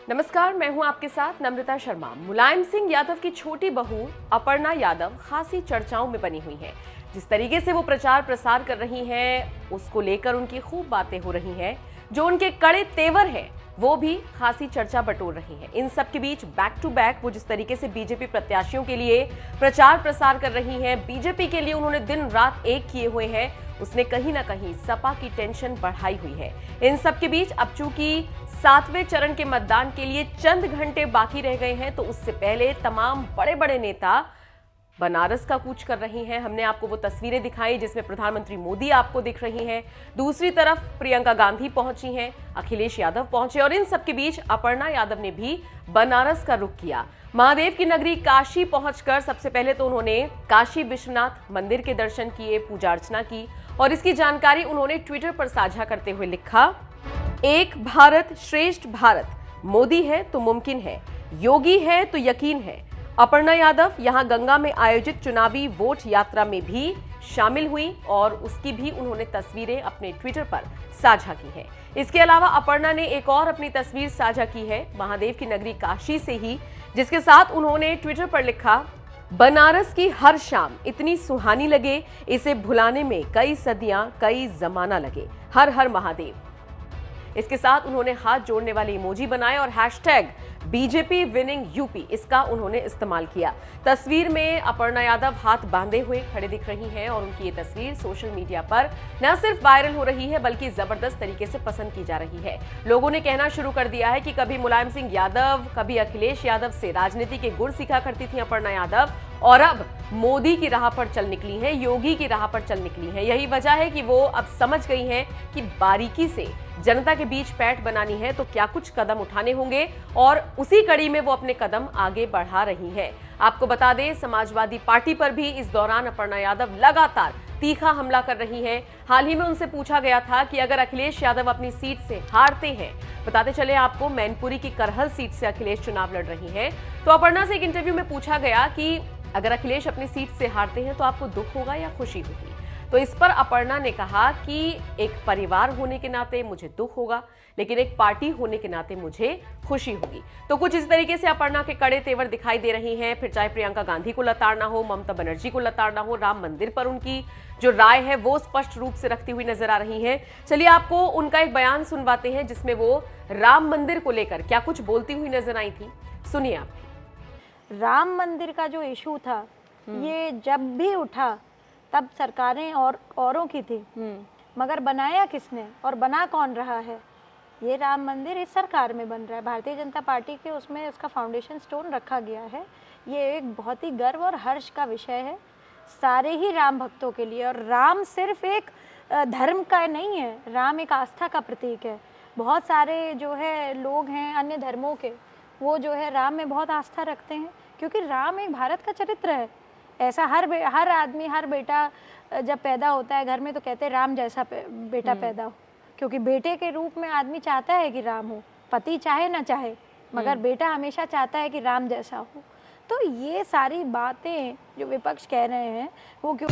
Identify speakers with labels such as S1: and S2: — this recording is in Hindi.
S1: नमस्कार, मैं हूं आपके साथ नम्रता शर्मा। मुलायम सिंह यादव की छोटी बहू अपर्णा यादव खासी चर्चाओं में बनी हुई हैं। जिस तरीके से वो प्रचार प्रसार कर रही हैं, उसको लेकर उनकी खूब बातें हो रही हैं। जो उनके कड़े तेवर हैं, वो भी खासी चर्चा बटोर रही हैं। इन सब के बीच बैक टू बैक वो जिस तरीके से बीजेपी प्रत्याशियों के लिए प्रचार प्रसार कर रही हैं, बीजेपी के लिए उन्होंने दिन रात एक किए हुए हैं, उसने कहीं ना कहीं सपा की टेंशन बढ़ाई हुई है। इन सब के बीच अब चूंकि 7वें चरण के मतदान के लिए चंद घंटे बाकी रह गए हैं, तो उससे पहले तमाम बड़े बड़े नेता बनारस का कूच कर रही हैं। हमने आपको वो तस्वीरें दिखाई जिसमें प्रधानमंत्री मोदी आपको दिख रही हैं। दूसरी तरफ प्रियंका गांधी पहुंची हैं, अखिलेश यादव पहुंचे और इन सबके बीच अपर्णा यादव ने भी बनारस का रुख किया। महादेव की नगरी काशी पहुंचकर सबसे पहले तो उन्होंने काशी विश्वनाथ मंदिर के दर्शन किए, पूजा अर्चना की और इसकी जानकारी उन्होंने ट्विटर पर साझा करते हुए लिखा, एक भारत श्रेष्ठ भारत, मोदी है तो मुमकिन है, योगी है तो यकीन है। अपर्णा यादव यहां गंगा में आयोजित चुनावी वोट यात्रा में भी शामिल हुई और उसकी भी उन्होंने तस्वीरें अपने ट्विटर पर साझा की हैं। इसके अलावा अपर्णा ने एक और अपनी तस्वीर साझा की है महादेव की नगरी काशी से ही, जिसके साथ उन्होंने ट्विटर पर लिखा, बनारस की हर शाम इतनी सुहानी लगे, इसे भुलाने में कई सदियां कई जमाना लगे, हर हर महादेव। इसके साथ उन्होंने हाथ जोड़ने वाले इमोजी बनाए और हैशटैग बीजेपी विनिंग यूपी इसका उन्होंने इस्तेमाल किया। तस्वीर में अपर्णा यादव हाथ बांधे हुए खड़े दिख रही हैं और उनकी ये तस्वीर सोशल मीडिया पर न सिर्फ वायरल हो रही है बल्कि जबरदस्त तरीके से पसंद की जा रही है। लोगों ने कहना शुरू कर दिया है कि कभी मुलायम सिंह यादव, कभी अखिलेश यादव से राजनीति के गुर सीखा करती थी अपर्णा यादव और अब मोदी की राह पर चल निकली हैं, योगी की राह पर चल निकली हैं। यही वजह है कि वो अब समझ गई हैं कि बारीकी से जनता के बीच पैठ बनानी है तो क्या कुछ कदम उठाने होंगे और उसी कड़ी में वो अपने कदम आगे बढ़ा रही हैं। आपको बता दें, समाजवादी पार्टी पर भी इस दौरान अपर्णा यादव लगातार तीखा हमला कर रही हैं। हाल ही में उनसे पूछा गया था कि अगर अखिलेश यादव अपनी सीट से हारते हैं, बताते चले आपको मैनपुरी की करहल सीट से अखिलेश चुनाव लड़ रही हैं, तो अपर्णा से एक इंटरव्यू में पूछा गया कि अगर अखिलेश अपनी सीट से हारते हैं तो आपको दुख होगा या खुशी होगी। तो इस पर अपर्णा ने कहा कि एक परिवार होने के नाते मुझे दुख होगा, लेकिन एक पार्टी होने के नाते मुझे खुशी होगी। तो कुछ इस तरीके से अपर्णा के कड़े तेवर दिखाई दे रही हैं। फिर चाहे प्रियंका गांधी को लताड़ना हो, ममता बनर्जी को लताड़ना हो, राम मंदिर पर उनकी जो राय है वो स्पष्ट रूप से रखती हुई नजर आ रही है। चलिए आपको उनका एक बयान सुनवाते हैं जिसमें वो राम मंदिर को लेकर क्या कुछ बोलती हुई नजर आई थी। सुनिए आप।
S2: राम मंदिर का जो इशू था, ये जब भी उठा तब सरकारें और औरों की थी, मगर बनाया किसने और बना कौन रहा है? ये राम मंदिर इस सरकार में बन रहा है। भारतीय जनता पार्टी के उसमें उसका फाउंडेशन स्टोन रखा गया है। ये एक बहुत ही गर्व और हर्ष का विषय है सारे ही राम भक्तों के लिए। और राम सिर्फ एक धर्म का नहीं है, राम एक आस्था का प्रतीक है। बहुत सारे जो है लोग हैं अन्य धर्मों के, वो जो है राम में बहुत आस्था रखते हैं, क्योंकि राम एक भारत का चरित्र है। ऐसा हर आदमी, हर बेटा जब पैदा होता है घर में तो कहते हैं राम जैसा बेटा पैदा हो, क्योंकि बेटे के रूप में आदमी चाहता है कि राम हो, पति चाहे ना चाहे, मगर बेटा हमेशा चाहता है कि राम जैसा हो। तो ये सारी बातें जो विपक्ष कह रहे हैं वो क्यों